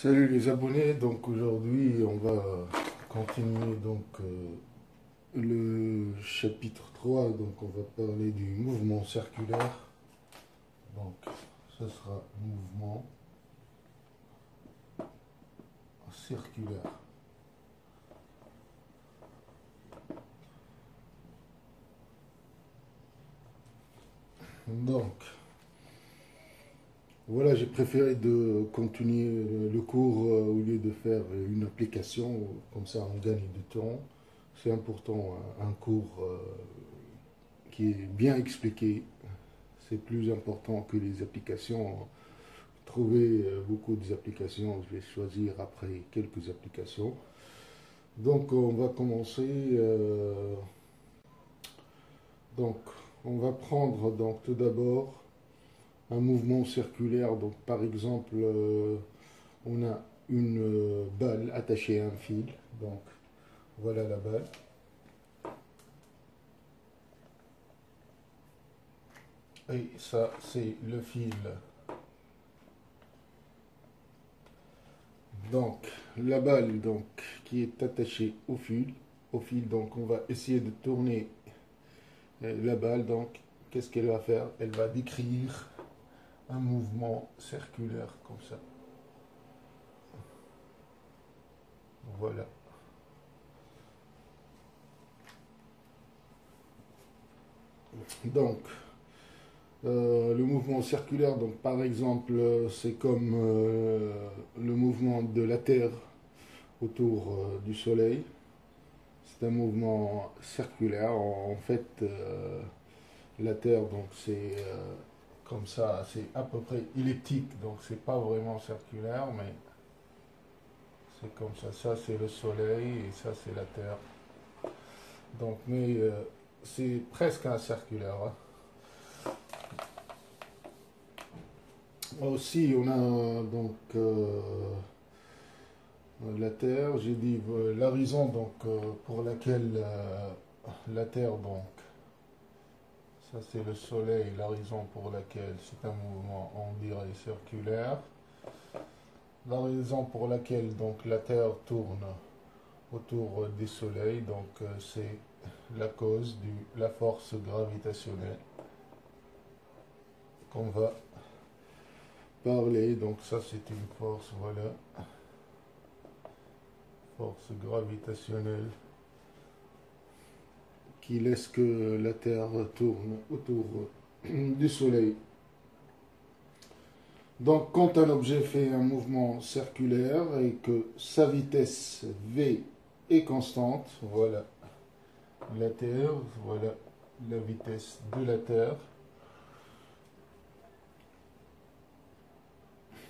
Salut les abonnés, donc aujourd'hui on va continuer le chapitre 3, donc on va parler du mouvement circulaire. Donc ce sera mouvement circulaire. Donc voilà, j'ai préféré de continuer le cours au lieu de faire une application, comme ça on gagne du temps. C'est important, un cours qui est bien expliqué, c'est plus important que les applications. Trouver beaucoup d'applications, je vais choisir après quelques applications. Donc on va commencer. Donc on va prendre donc tout d'abord un mouvement circulaire. Donc par exemple, on a une balle attachée à un fil. Donc voilà la balle. Et ça c'est le fil. Donc la balle donc qui est attachée au fil, donc on va essayer de tourner la balle. Donc qu'est-ce qu'elle va faire? Elle va décrire un mouvement circulaire comme ça. Voilà. Donc le mouvement circulaire, donc par exemple, c'est comme le mouvement de la Terre autour du Soleil. C'est un mouvement circulaire. En fait, la Terre, donc c'est comme ça, c'est à peu près elliptique, donc c'est pas vraiment circulaire, mais c'est comme ça. Ça c'est le Soleil et ça c'est la Terre. Donc, mais c'est presque un circulaire, hein. Aussi, on a donc la Terre. J'ai dit la raison donc pour laquelle la Terre, donc ça c'est le Soleil, la raison pour laquelle c'est un mouvement, on dirait circulaire. La raison pour laquelle donc la Terre tourne autour du Soleil, donc c'est la cause de la force gravitationnelle qu'on va parler. Donc ça c'est une force, voilà, force gravitationnelle qui laisse que la Terre tourne autour du Soleil. Donc quand un objet fait un mouvement circulaire et que sa vitesse v est constante, voilà la Terre, voilà la vitesse de la Terre.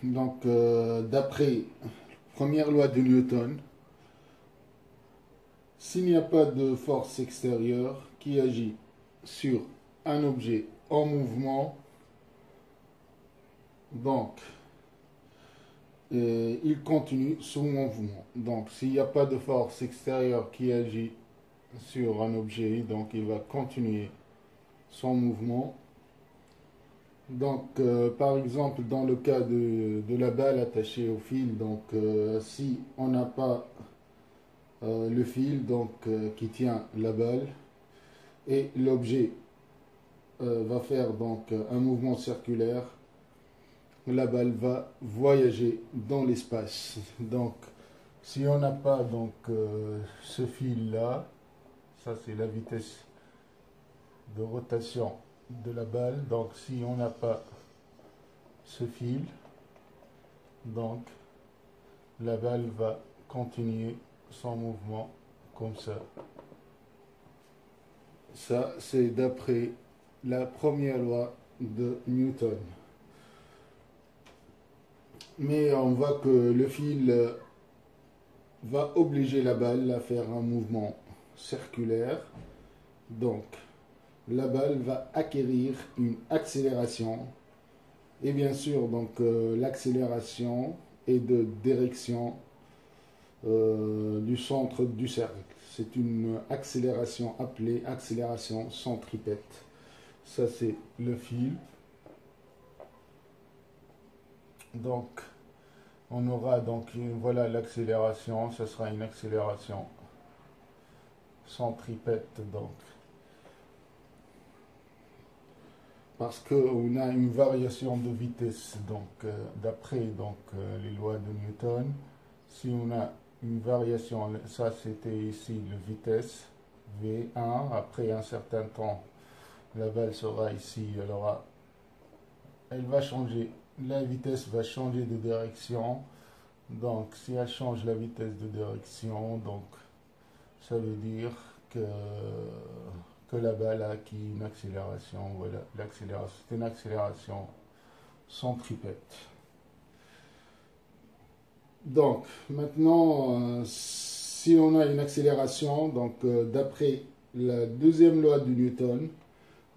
Donc d'après la première loi de Newton, s'il n'y a pas de force extérieure qui agit sur un objet en mouvement, donc il continue son mouvement. Donc s'il n'y a pas de force extérieure qui agit sur un objet, donc il va continuer son mouvement. Donc par exemple dans le cas de la balle attachée au fil, donc si on n'a pas le fil donc qui tient la balle et l'objet va faire donc un mouvement circulaire, la balle va voyager dans l'espace. Donc si on n'a pas donc ce fil là, ça c'est la vitesse de rotation de la balle. Donc si on n'a pas ce fil, donc la balle va continuer son mouvement comme ça. Ça c'est d'après la première loi de Newton. Mais on voit que le fil va obliger la balle à faire un mouvement circulaire. Donc la balle va acquérir une accélération. Et bien sûr, donc l'accélération est de direction du centre du cercle. C'est une accélération appelée accélération centripète. Ça c'est le fil. Donc On aura donc, voilà l'accélération, ce sera une accélération centripète donc. Parce qu'on a une variation de vitesse, donc d'après les lois de Newton, si on a une variation, ça c'était ici la vitesse V1, après un certain temps, la balle sera ici, elle va changer, la vitesse va changer de direction, donc si elle change la vitesse de direction, donc ça veut dire que la balle a acquis une accélération. Voilà, l'accélération, c'est une accélération centripète. Donc, maintenant, si on a une accélération, donc d'après la deuxième loi de Newton,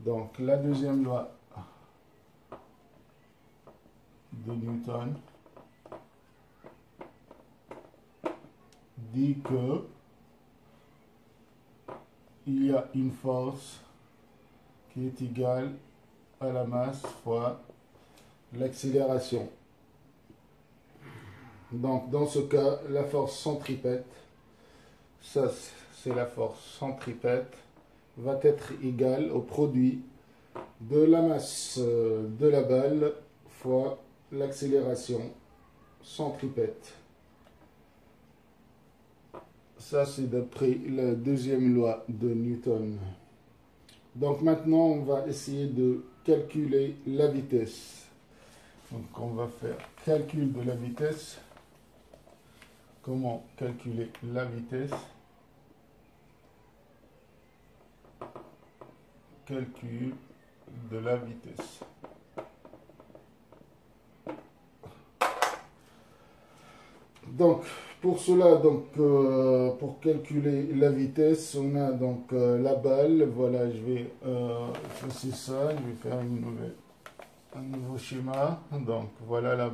donc la deuxième loi de Newton dit que il y a une force qui est égale à la masse fois l'accélération. Donc dans ce cas, la force centripète, ça c'est la force centripète, va être égale au produit de la masse de la balle fois l'accélération centripète. Ça c'est d'après la deuxième loi de Newton. Donc maintenant on va essayer de calculer la vitesse. Donc on va faire calcul de la vitesse. Comment calculer la vitesse? Calcul de la vitesse. Donc pour cela, pour calculer la vitesse, on a donc la balle. Voilà, je vais effacer ça, je vais faire un nouveau schéma. Donc voilà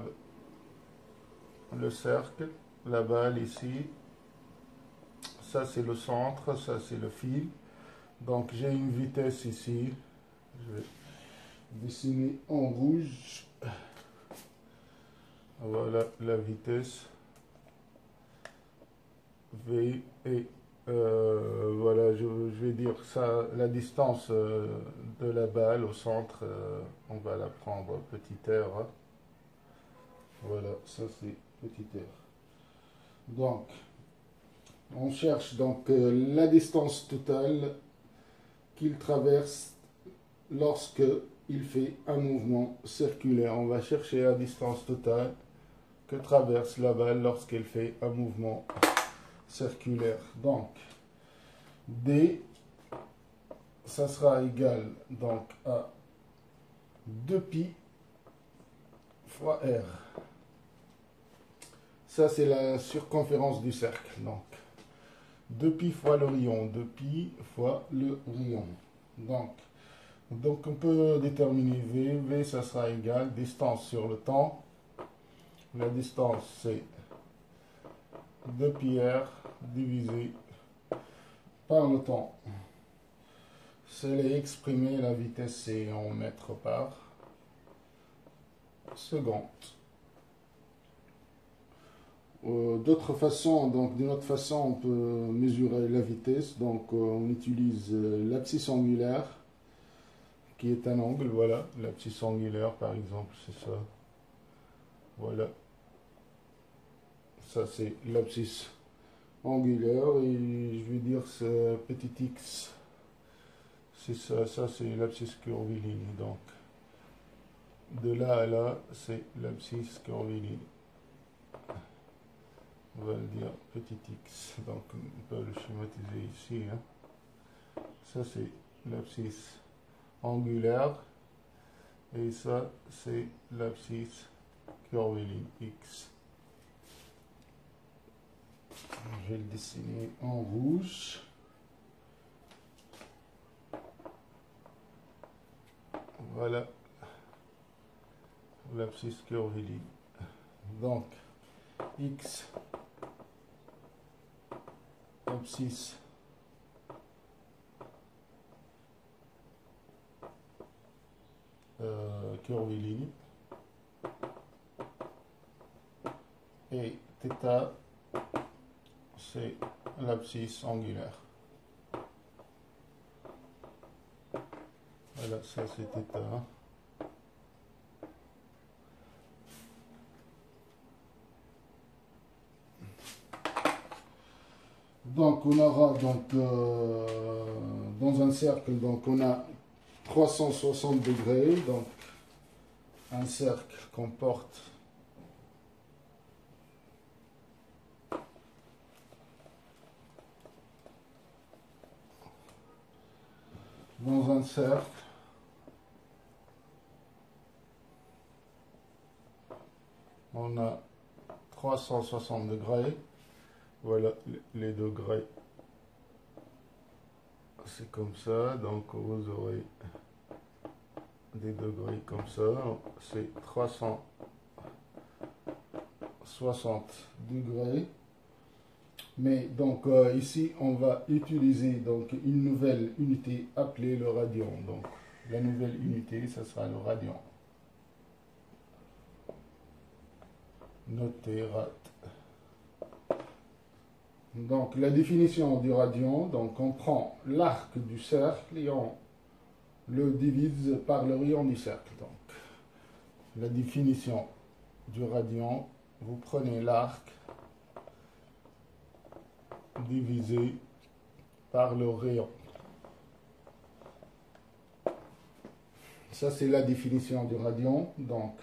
le cercle, la balle ici. Ça c'est le centre, ça c'est le fil. Donc j'ai une vitesse ici. Je vais dessiner en rouge. Voilà la vitesse. V et voilà, je vais dire ça, la distance de la balle au centre, on va la prendre petit r. Hein. Voilà, ça c'est petit r. Donc, on cherche donc la distance totale qu'il traverse lorsque il fait un mouvement circulaire. On va chercher la distance totale que traverse la balle lorsqu'elle fait un mouvement circulaire. Donc, D, ça sera égal donc à 2pi fois R. Ça, c'est la circonférence du cercle. Donc, 2pi fois le rayon, 2pi fois le rayon. Donc on peut déterminer V. V, ça sera égal distance sur le temps. La distance, c'est 2pi R divisé par le temps. C'est exprimer la vitesse, c'est en mètres par seconde. D'autres façons, donc d'une autre façon, on peut mesurer la vitesse. Donc on utilise l'abscisse angulaire, qui est un angle. Voilà, l'abscisse angulaire par exemple, c'est ça. Voilà. Ça c'est l'abscisse angulaire et je vais dire ce petit x. C'est ça, ça c'est l'abscisse curviligne. Donc de là à là, c'est l'abscisse curviligne. On va le dire petit x. Donc on peut le schématiser ici. Hein. Ça c'est l'abscisse angulaire et ça c'est l'abscisse curviligne x. Je vais le dessiner en rouge. Voilà l'abscisse curviligne. Donc x abscisse curviligne et θ, c'est l'abscisse angulaire. Voilà, ça c'est θ. Donc on aura donc dans un cercle, donc on a 360 degrés, donc un cercle comporte dans un cercle on a 360 degrés. Voilà les degrés, c'est comme ça, donc vous aurez des degrés comme ça, c'est 360 degrés. Mais donc ici on va utiliser donc une nouvelle unité appelée le radian. Donc la nouvelle unité, ça sera le radian. Notez rad. Donc la définition du radian, donc on prend l'arc du cercle et on le divise par le rayon du cercle. Donc la définition du radian, vous prenez l'arc divisé par le rayon. Ça c'est la définition du radian. Donc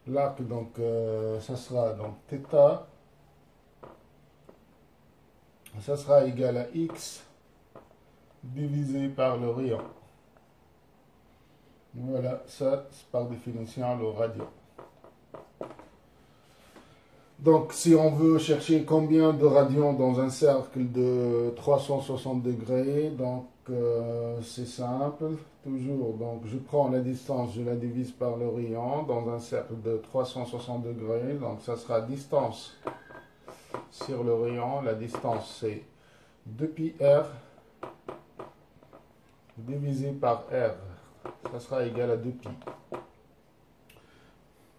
l'arc, donc ça sera donc θ, ça sera égal à x divisé par le rayon. Voilà, ça c'est par définition le radian. Donc si on veut chercher combien de radians dans un cercle de 360 degrés, donc c'est simple, toujours, donc je prends la distance, je la divise par le rayon dans un cercle de 360 degrés, donc ça sera distance sur le rayon, la distance c'est 2πr divisé par r, ça sera égal à 2π.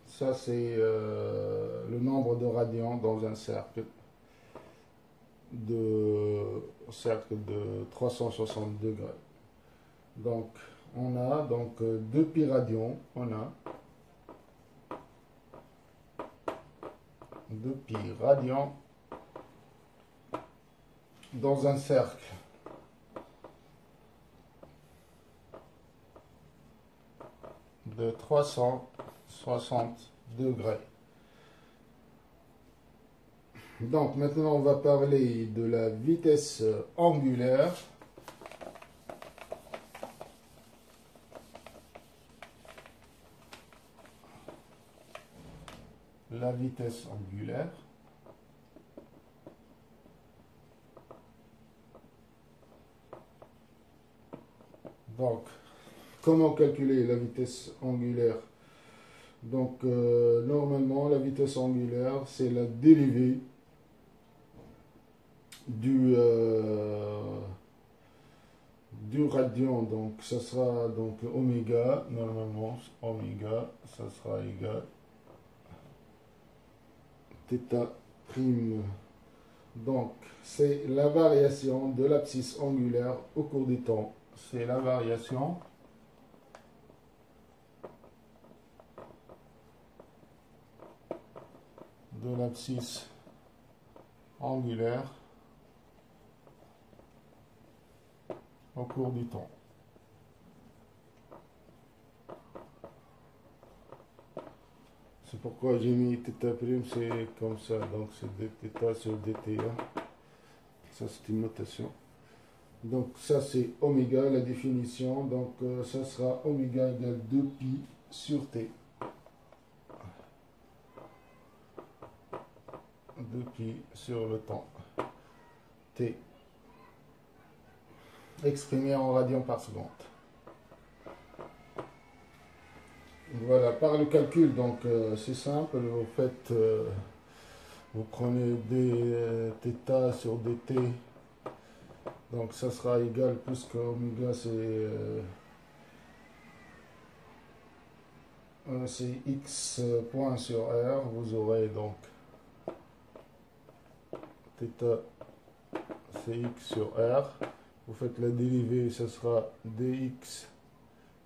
Ça c'est le nombre de radians dans un cercle de 360 degrés. Donc on a donc 2π radians, on a 2π radians dans un cercle de 360 degrés. Donc maintenant on va parler de la vitesse angulaire. La vitesse angulaire. Donc, comment calculer la vitesse angulaire? Donc, normalement, la vitesse angulaire, c'est la dérivée du radian. Donc, ça sera donc oméga. Normalement, oméga, ça sera égal θ prime. Donc, c'est la variation de l'abscisse angulaire au cours du temps. C'est la variation de l'abscisse angulaire au cours du temps. C'est pourquoi j'ai mis θ prime, c'est comme ça, donc c'est dθ sur dt. Ça c'est une notation. Donc ça c'est oméga, la définition, donc ça sera oméga égale 2π sur t. 2π sur le temps. T. Exprimé en radians par seconde. Voilà, par le calcul, donc c'est simple, vous faites, vous prenez dθ sur dt, donc ça sera égal, puisque oméga c'est x point sur r, vous aurez donc θ c'est x sur r. Vous faites la dérivée, ce sera dx,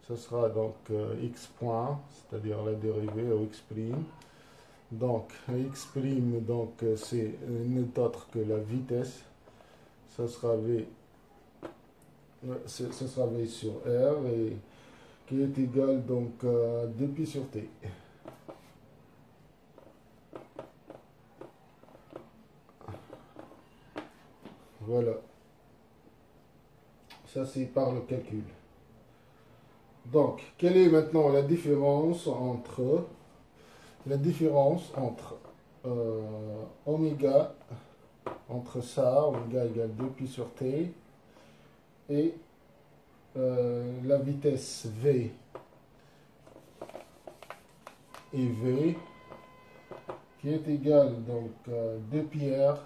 ce sera donc x point, c'est-à-dire la dérivée au x'. Donc x', donc c'est n'est autre que la vitesse, ce sera v, ce sera v sur r, et qui est égal donc à 2pi sur t. Voilà. Ça, c'est par le calcul. Donc, quelle est maintenant la différence entre oméga, entre ça, oméga égale 2pi sur t, et la vitesse v et v, qui est égale donc 2pi r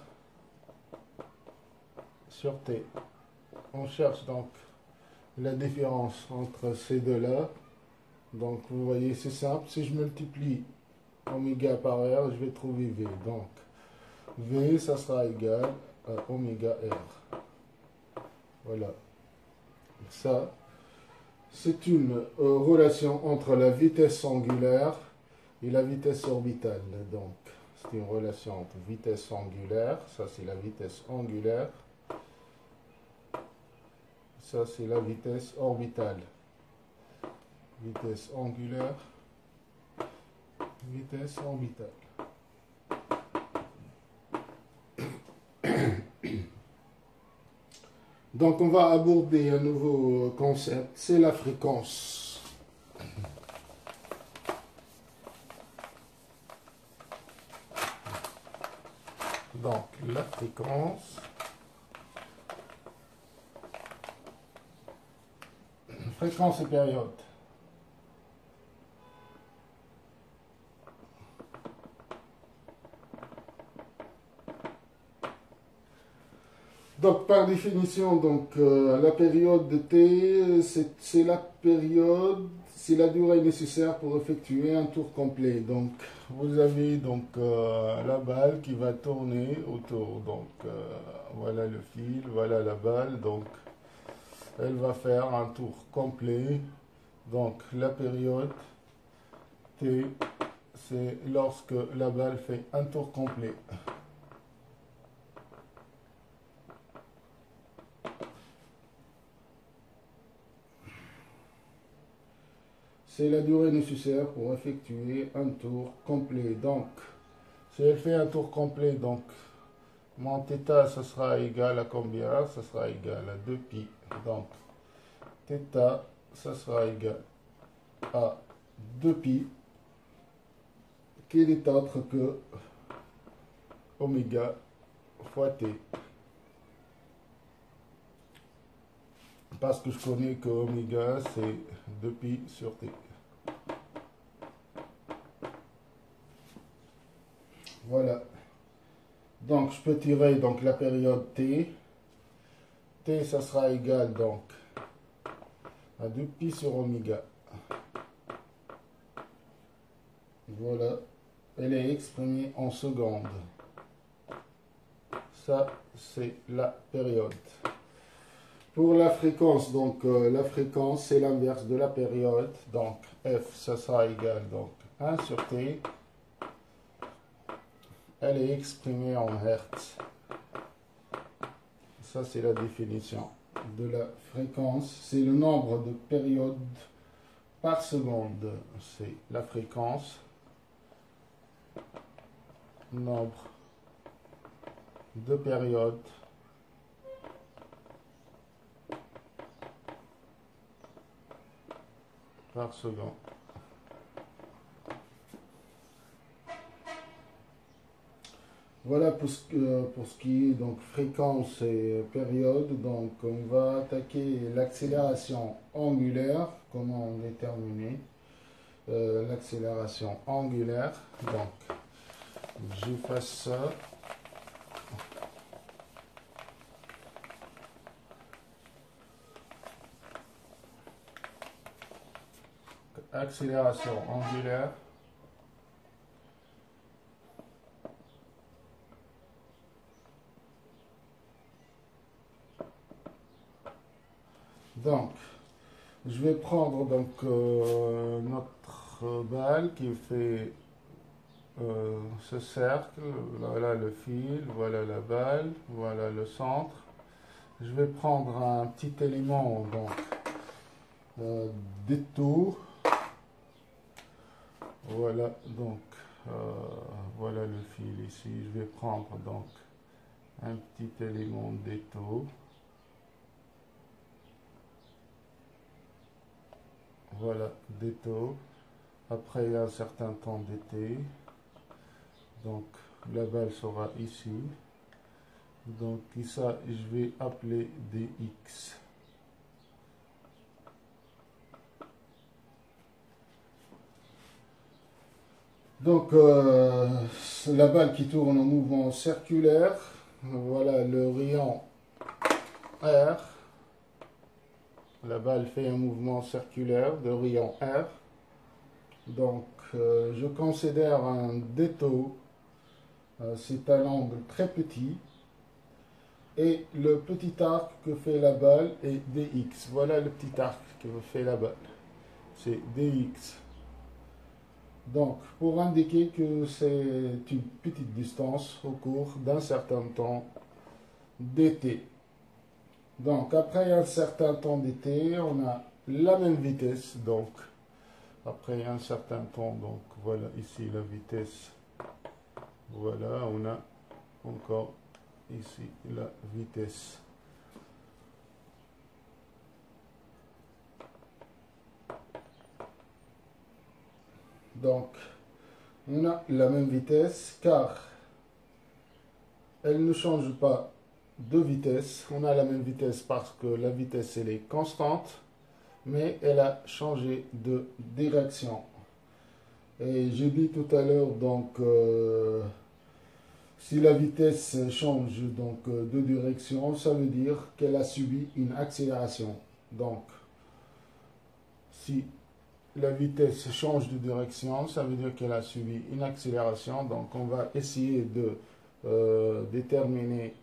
sur t. On cherche donc la différence entre ces deux-là. Donc, vous voyez, c'est simple. Si je multiplie oméga par r, je vais trouver v. Donc, v, ça sera égal à oméga r. Voilà. Ça, c'est une relation entre la vitesse angulaire et la vitesse orbitale. Donc, c'est une relation entre vitesse angulaire, ça c'est la vitesse angulaire, ça c'est la vitesse orbitale. Vitesse angulaire, vitesse orbitale. Donc on va aborder un nouveau concept, c'est la fréquence. Donc la fréquence, fréquence et période. Donc, par définition, donc, la période de t, c'est la période, c'est la durée nécessaire pour effectuer un tour complet. Donc, vous avez donc la balle qui va tourner autour. Donc, voilà le fil, voilà la balle. Donc, elle va faire un tour complet. Donc, la période t, c'est lorsque la balle fait un tour complet. C'est la durée nécessaire pour effectuer un tour complet. Donc, si elle fait un tour complet, donc mon θ, ce sera égal à combien? Ce sera égal à 2pi. Donc, θ, ce sera égal à 2pi, qui n'est autre que oméga fois t. Parce que je connais que oméga, c'est 2pi sur t. Voilà. Donc, je peux tirer donc la période t. T, ça sera égal donc à 2pi sur oméga. Voilà. Elle est exprimée en secondes. Ça, c'est la période. Pour la fréquence, donc la fréquence, c'est l'inverse de la période. Donc, F, ça sera égal donc 1 sur t. Elle est exprimée en Hertz. Ça, c'est la définition de la fréquence. C'est le nombre de périodes par seconde. C'est la fréquence. Nombre de périodes par seconde. Voilà pour ce qui est donc fréquence et période. Donc on va attaquer l'accélération angulaire. Comment déterminer l'accélération angulaire? Donc j'efface ça. Accélération angulaire. Donc, je vais prendre donc notre balle qui fait ce cercle. Voilà le fil, voilà la balle, voilà le centre. Je vais prendre un petit élément, donc d'étau. Voilà, donc voilà le fil ici. Je vais prendre donc un petit élément d'étau. Voilà, d'étau. Après un certain temps d'été. Donc la balle sera ici. Donc ça, je vais appeler DX. Donc la balle qui tourne en mouvement circulaire. Voilà le rayon R. La balle fait un mouvement circulaire de rayon R. Donc je considère un d'étau. C'est un angle très petit. Et le petit arc que fait la balle est DX. Voilà le petit arc que fait la balle. C'est DX. Donc, pour indiquer que c'est une petite distance au cours d'un certain temps d'été. Donc, après un certain temps d'été, on a la même vitesse. Donc, après un certain temps, donc voilà ici la vitesse. Voilà, on a encore ici la vitesse. Donc, on a la même vitesse car elle ne change pas de vitesse. On a la même vitesse parce que la vitesse elle est constante, mais elle a changé de direction. Et j'ai dit tout à l'heure, donc, si la vitesse change donc, de direction, ça veut dire qu'elle a subi une accélération. Donc, si la vitesse change de direction, ça veut dire qu'elle a subi une accélération. Donc, on va essayer de déterminer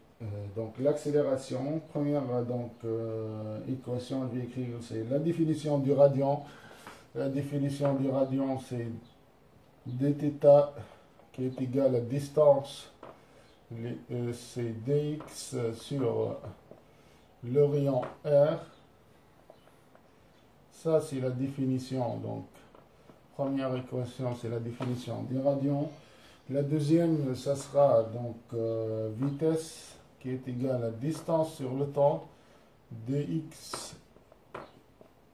donc l'accélération. Première donc, équation, je vais écrire, c'est la définition du radian. La définition du radian, c'est dθ qui est égal à distance, c'est dx sur le rayon r. Ça, c'est la définition. Donc, première équation, c'est la définition du radian. La deuxième, ça sera donc vitesse qui est égale à distance sur le temps, dx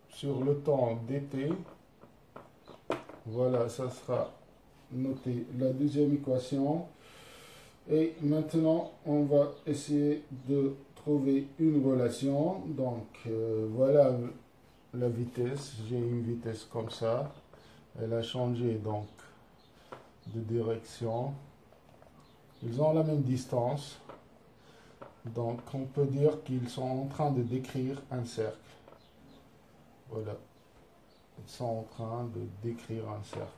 sur le temps dt. Voilà, ça sera noté la deuxième équation. Et maintenant, on va essayer de trouver une relation. Donc, voilà la vitesse. J'ai une vitesse comme ça. Elle a changé donc de direction. Ils ont la même distance. Donc, on peut dire qu'ils sont en train de décrire un cercle. Voilà. Ils sont en train de décrire un cercle.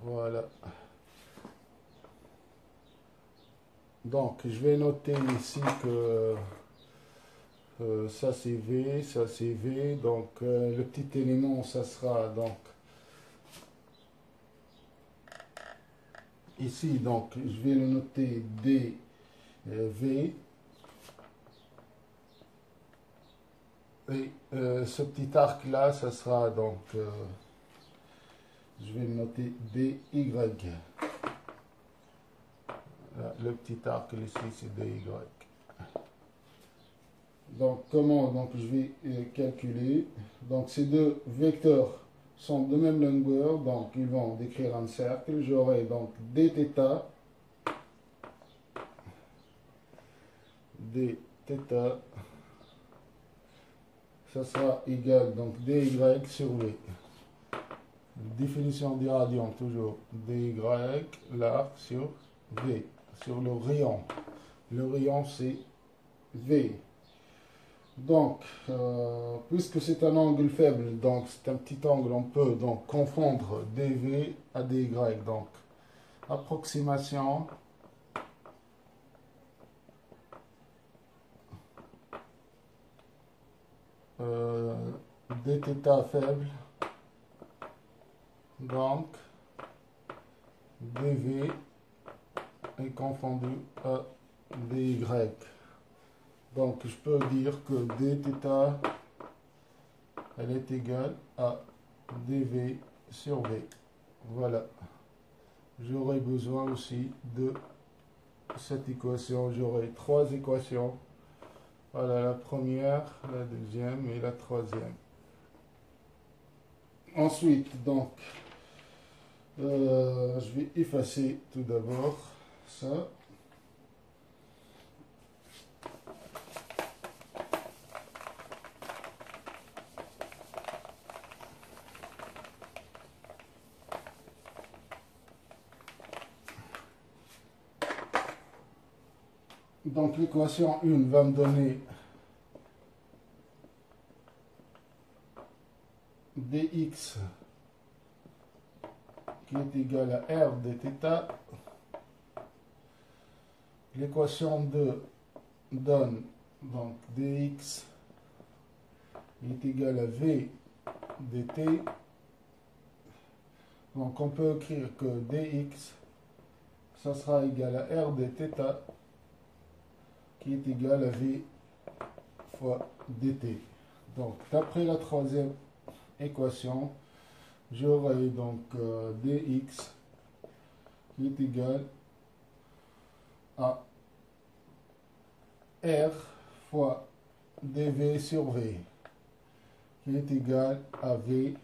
Voilà. Donc, je vais noter ici que ça c'est V, ça c'est V. Donc, le petit élément, ça sera donc ici. Donc, je vais le noter dV. Et ce petit arc là, ça sera donc, je vais le noter DY. Là, le petit arc ici, c'est DY. Donc, comment donc, je vais calculer. Donc, ces deux vecteurs sont de même longueur, donc ils vont décrire un cercle. J'aurai donc dθ, ça sera égal donc dy sur v. Définition du radian, toujours dy, l'arc sur v, sur le rayon. Le rayon, c'est v. Donc, puisque c'est un angle faible, donc c'est un petit angle, on peut donc confondre dv à dy. Donc, approximation dθ faible, donc dv est confondu à dy. Donc je peux dire que dθ elle est égale à dv sur v. Voilà. J'aurai besoin aussi de cette équation. J'aurai trois équations. Voilà la première, la deuxième et la troisième. Ensuite, donc, je vais effacer tout d'abord ça. Donc l'équation 1 va me donner dx qui est égal à r dθ. L'équation 2 donne donc dx est égal à v dt. Donc on peut écrire que dx ça sera égal à r dθ qui est égal à v fois dt. Donc d'après la troisième équation, j'aurai donc dx qui est égal à r fois dv sur v qui est égal à v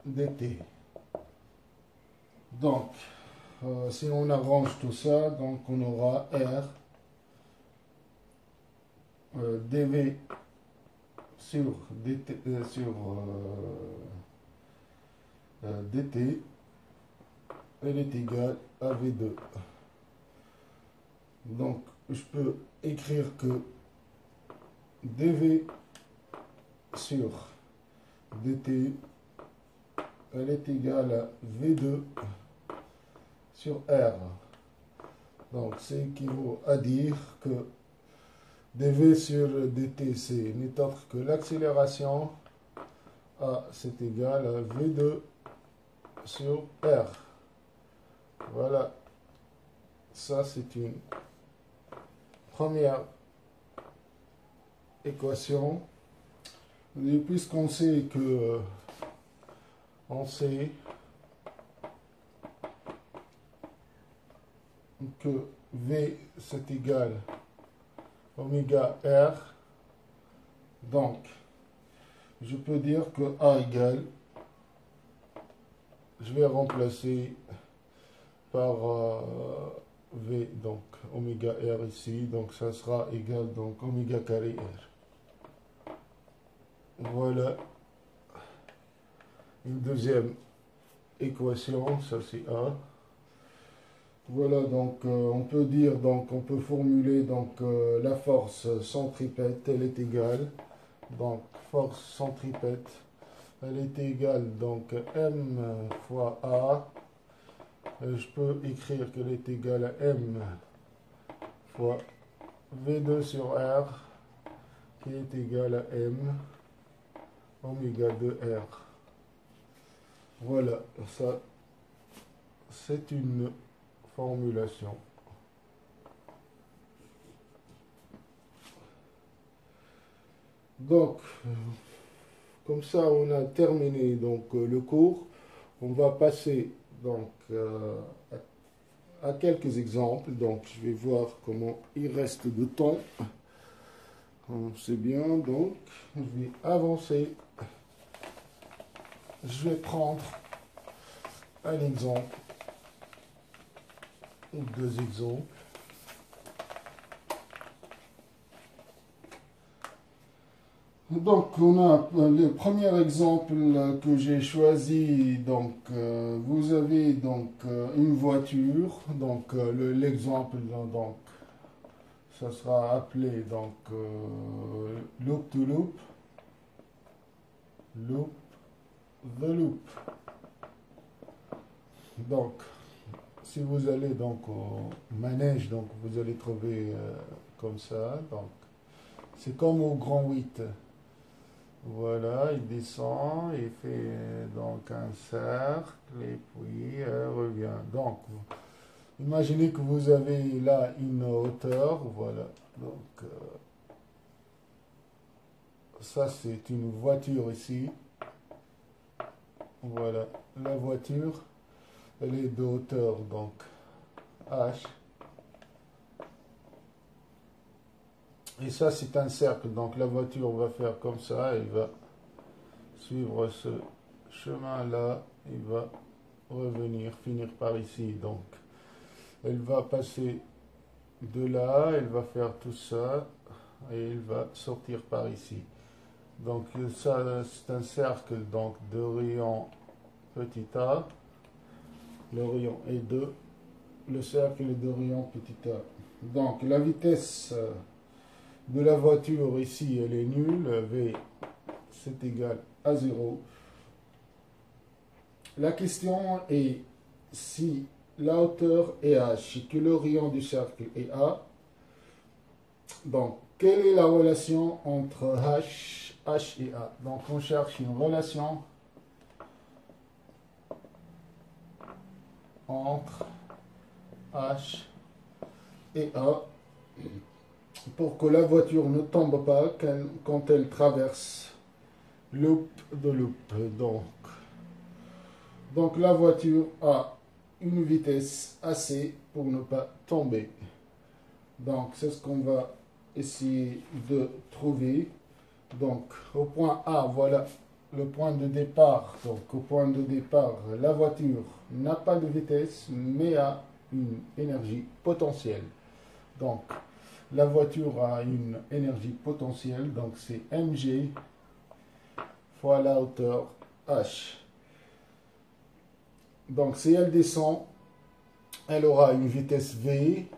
dt. Donc si on arrange tout ça, donc on aura r dv sur dt, dt, elle est égale à v2. Donc je peux écrire que dv sur dt elle est égale à v2 sur r. Donc c'est équivaut à dire que dv sur dt c'est n'est autre que l'accélération A, c'est égal à v2 sur r. Voilà, ça c'est une première équation. Et puisqu'on sait que v c'est égal oméga r, donc je peux dire que A égale, je vais remplacer par V, donc oméga r ici, donc ça sera égal donc oméga carré r. Voilà une deuxième équation, ça c'est A. Voilà, donc on peut dire, donc on peut formuler donc la force centripète, elle est égale, donc force centripète, elle est égale donc M fois A. Je peux écrire qu'elle est égale à M fois V2 sur R, qui est égal à M oméga 2R. Voilà, ça c'est une formulation. Donc, comme ça, on a terminé donc le cours. On va passer donc à quelques exemples. Donc, je vais voir comment il reste de temps. C'est bien. Donc, je vais avancer. Je vais prendre un exemple ou deux exemples. Donc, on a le premier exemple que j'ai choisi. Donc, vous avez donc une voiture. Donc, l'exemple, donc, ça sera appelé donc loop to loop, loop the loop. Donc, si vous allez donc au manège, donc vous allez trouver comme ça. Donc, c'est comme au grand 8. Voilà, il descend, il fait donc un cercle et puis elle revient. Donc, imaginez que vous avez là une hauteur, voilà. Donc, ça c'est une voiture ici. Voilà, la voiture, elle est de hauteur, donc H. Et ça c'est un cercle, donc la voiture va faire comme ça, elle va suivre ce chemin-là, il va revenir, finir par ici. Donc, elle va passer de là, elle va faire tout ça, et elle va sortir par ici. Donc, ça, c'est un cercle donc, de rayon petit a. Le rayon est 2. Le cercle est de rayon petit a. Donc, la vitesse de la voiture ici, elle est nulle. V, c'est égal à 0. La question est si la hauteur est h et que le rayon du cercle est a, donc quelle est la relation entre h et a? Donc on cherche une relation entre h et a pour que la voiture ne tombe pas quand elle traverse loop de loop. Donc la voiture a une vitesse assez pour ne pas tomber. Donc c'est ce qu'on va essayer de trouver. Donc au point A, voilà le point de départ. Donc au point de départ, la voiture n'a pas de vitesse mais a une énergie potentielle. Donc la voiture a une énergie potentielle, donc c'est mg fois la hauteur h. Donc si elle descend, elle aura une vitesse v.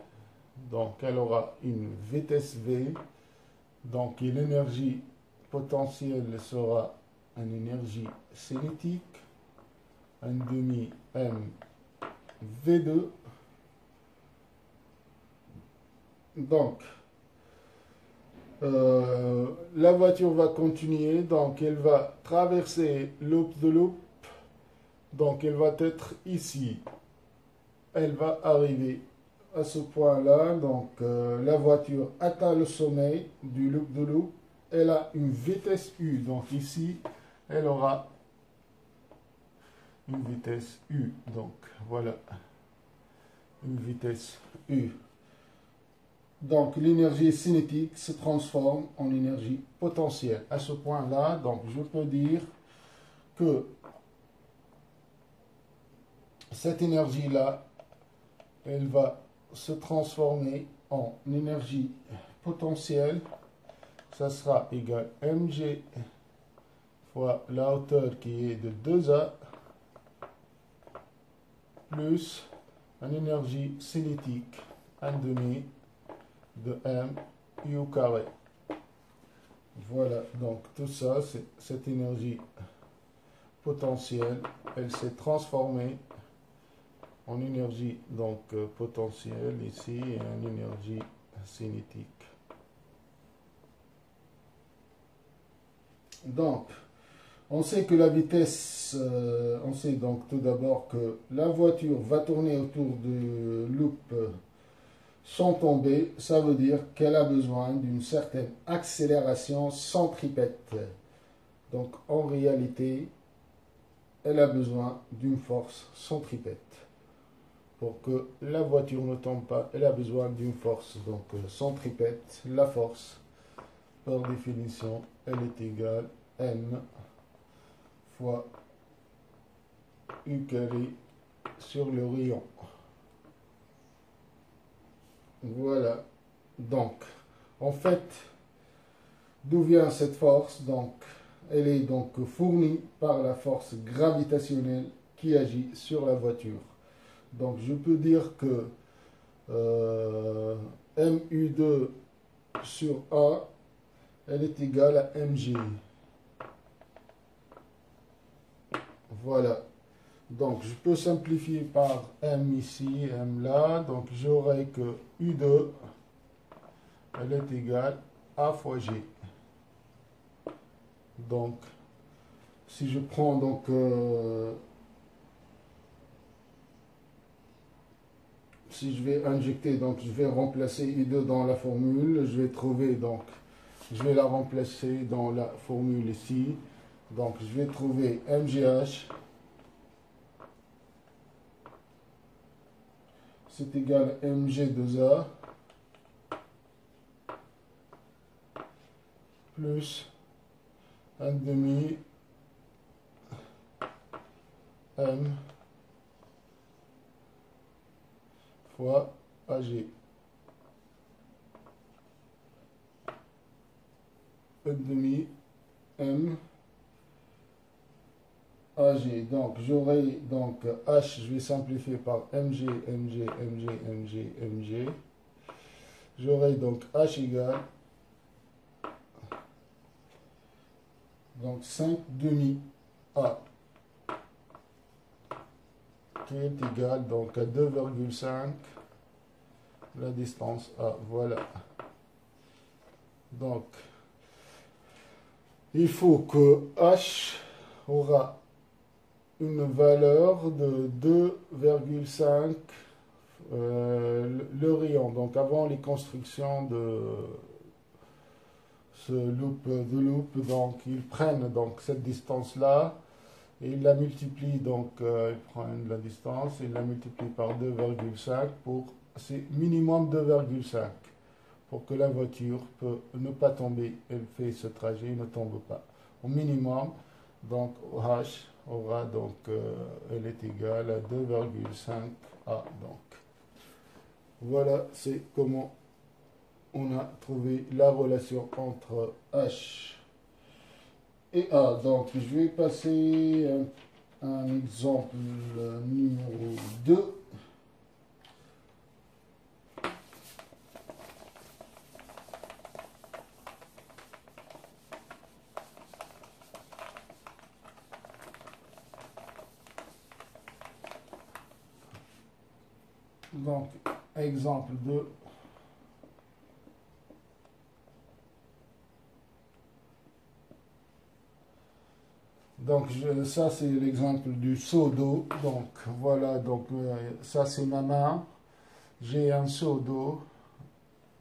Donc elle aura une vitesse v. Donc l'énergie potentielle sera une énergie cinétique, 1 demi m v2. Donc la voiture va continuer, donc elle va traverser loop de loop. Donc elle va être ici. Elle va arriver à ce point-là. Donc la voiture atteint le sommet du loop de loop. Elle a une vitesse U. Donc ici, elle aura une vitesse U. Donc voilà, une vitesse U. Donc l'énergie cinétique se transforme en énergie potentielle. À ce point-là, donc je peux dire que cette énergie-là, elle va se transformer en énergie potentielle. Ça sera égal à mg fois la hauteur qui est de 2a plus une énergie cinétique 1 demi de m u carré. Voilà, donc tout ça, c'est cette énergie potentielle, elle s'est transformée en énergie donc potentielle ici et en énergie cinétique. Donc, on sait que la vitesse, on sait donc tout d'abord que la voiture va tourner autour du loop sans tomber. Ça veut dire qu'elle a besoin d'une certaine accélération centripète. Donc, en réalité, elle a besoin d'une force centripète. Pour que la voiture ne tombe pas, elle a besoin d'une force. Donc, centripète, la force, par définition, elle est égale à M fois U carré sur le rayon. Voilà. Donc, en fait, d'où vient cette force? Donc, elle est donc fournie par la force gravitationnelle qui agit sur la voiture. Donc, je peux dire que MU2 sur A, elle est égale à mg. Voilà. Donc, je peux simplifier par m ici, m là. Donc, j'aurai que U2, elle est égale à A fois G. Donc, si je prends donc si je vais injecter, donc je vais remplacer I2 dans la formule, je vais trouver donc, je vais la remplacer dans la formule ici. Donc je vais trouver MGH, c'est égal à MG2A plus 1 demi M fois AG. 1 demi M AG. Donc j'aurai donc H, je vais simplifier par MG, MG, MG, MG, MG. J'aurai donc H égale donc 5 demi A qui est égal donc à 2,5 la distance A. Voilà. Donc il faut que H aura une valeur de 2,5 le rayon. Donc avant les constructions de ce loop, donc ils prennent donc cette distance là et ils la multiplient, donc ils prennent la distance, ils la multiplient par 2,5 pour, c'est minimum 2,5 pour que la voiture peut ne pas tomber, elle fait ce trajet, ne tombe pas. Au minimum, donc H aura donc, elle est égale à 2,5 A. Donc voilà, c'est comment on a trouvé la relation entre H et A. Donc je vais passer un exemple numéro 2. Donc, exemple 2. Donc, ça, c'est l'exemple du seau d'eau. Donc, voilà, donc ça, c'est ma main. J'ai un seau d'eau.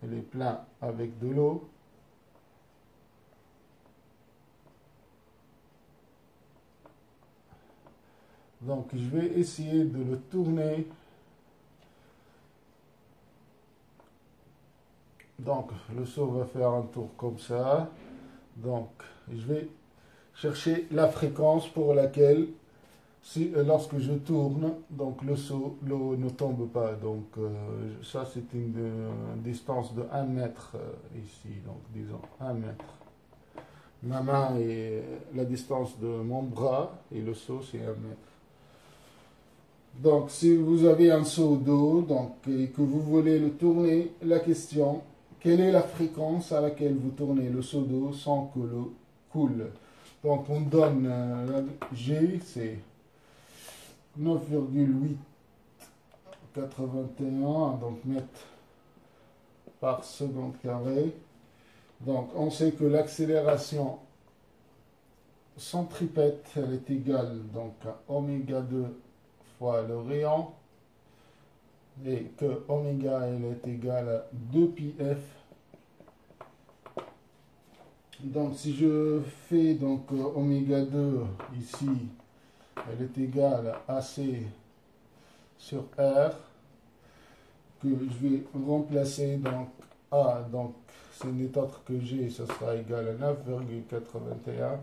Il est plein avec de l'eau. Donc, je vais essayer de le tourner. Donc, le seau va faire un tour comme ça. Donc, je vais chercher la fréquence pour laquelle, lorsque je tourne, donc le seau, l'eau ne tombe pas. Donc, ça, c'est une distance de 1 mètre ici. Donc, disons 1 mètre. Ma main est la distance de mon bras et le seau, c'est 1 mètre. Donc, si vous avez un seau d'eau donc, et que vous voulez le tourner, la question, quelle est la fréquence à laquelle vous tournez le seau d'eau sans que l'eau coule? Donc, on donne G, c'est 9,881, donc mètres par seconde carré. Donc, on sait que l'accélération centripète, elle est égale donc, à oméga 2 fois le rayon, et que oméga elle est égale à 2 pi f. Donc si je fais donc oméga 2 ici, elle est égale à AC sur R, que je vais remplacer donc A, donc ce n'est autre que G, ce sera égal à 9,81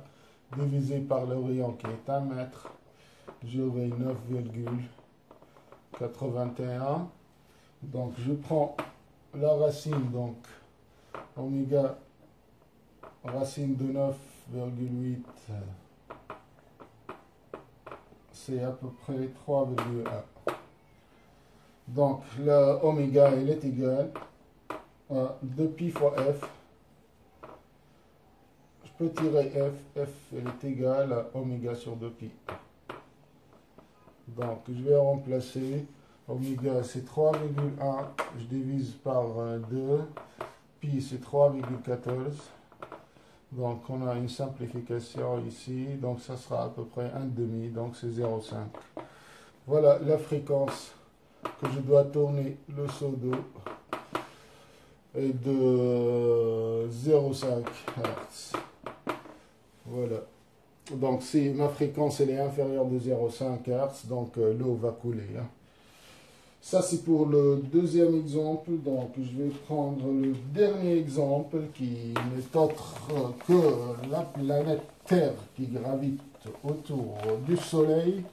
divisé par le rayon qui est 1 mètre, j'aurai 9,81. Donc je prends la racine, donc oméga racine de 9,8, c'est à peu près 3,1. Donc la oméga elle est égale à 2 pi fois f. Je peux tirer f, elle est égale à oméga sur 2 pi. Donc je vais remplacer oméga c'est 3,1, je divise par 2, pi c'est 3,14. Donc on a une simplification ici, donc ça sera à peu près 1,5, donc c'est 0,5. Voilà la fréquence que je dois tourner le seau d'eau est de 0,5 Hz. Voilà. Donc si ma fréquence elle est inférieure de 0,5 Hz, donc l'eau va couler. Hein. Ça c'est pour le deuxième exemple. Donc je vais prendre le dernier exemple qui n'est autre que la planète Terre qui gravite autour du Soleil.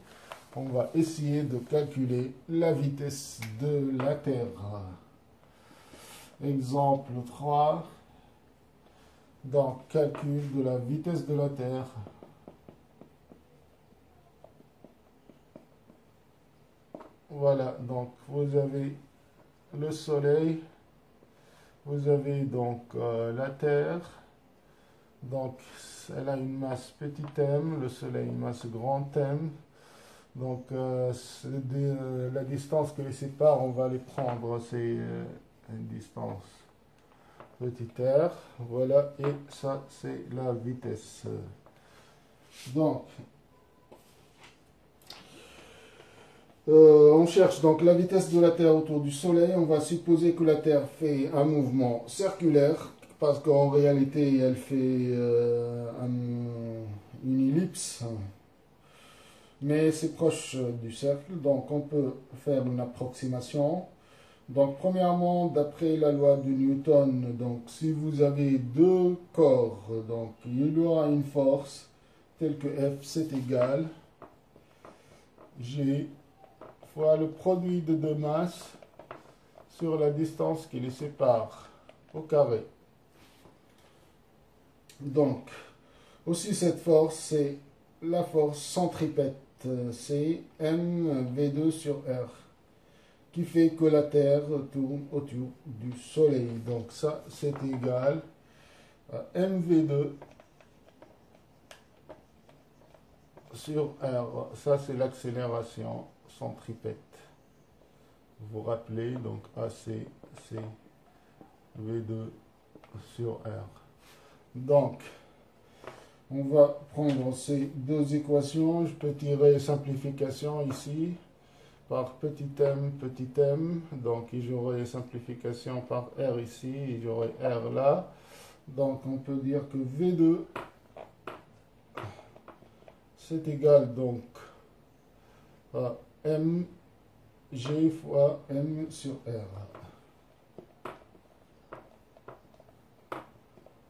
On va essayer de calculer la vitesse de la Terre. Exemple 3. Donc calcul de la vitesse de la Terre. Voilà, donc vous avez le Soleil, vous avez donc la Terre, donc elle a une masse petit m, le Soleil une masse grand m, donc la distance que les sépare, on va les prendre, c'est une distance petit r, voilà, et ça c'est la vitesse. Donc, on cherche donc la vitesse de la Terre autour du Soleil. On va supposer que la Terre fait un mouvement circulaire, parce qu'en réalité, elle fait une ellipse, mais c'est proche du cercle, donc on peut faire une approximation. Donc, premièrement, d'après la loi de Newton, donc si vous avez deux corps, donc il y aura une force telle que F, c'est égal G fois le produit de deux masses sur la distance qui les sépare au carré. Donc, aussi cette force, c'est la force centripète, c'est mv2 sur R, qui fait que la Terre tourne autour du Soleil. Donc ça, c'est égal à mv2 sur R. Ça, c'est l'accélération centripète. Vous vous rappelez, donc AC, c'est V2 sur R. Donc, on va prendre ces deux équations. Je peux tirer simplification ici par petit m. Donc, j'aurai simplification par R ici et j'aurai R là. Donc, on peut dire que V2, c'est égal donc à M G fois M sur R.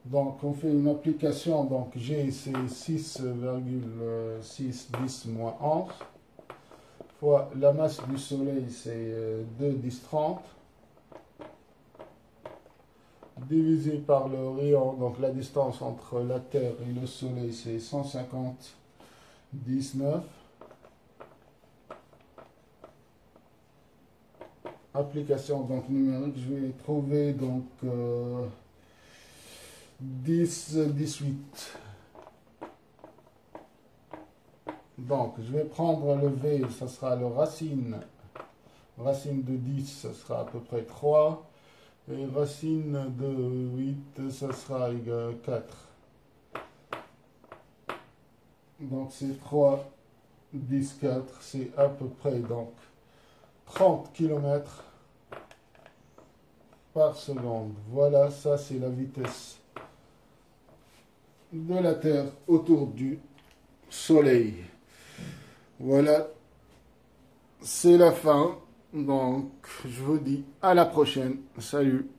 Donc on fait une application, donc G c'est 6,610 moins 11, fois la masse du Soleil c'est 2,1030, divisé par le rayon, donc la distance entre la Terre et le Soleil c'est 150,19. Application donc numérique, je vais trouver donc 18. Donc je vais prendre le V, ça sera le racine de 10, ça sera à peu près 3, et racine de 8, ça sera égal à 4. Donc c'est 3, 10, 4, c'est à peu près donc 30 km par seconde. Voilà, ça c'est la vitesse de la Terre autour du Soleil. Voilà, c'est la fin. Donc, je vous dis à la prochaine. Salut.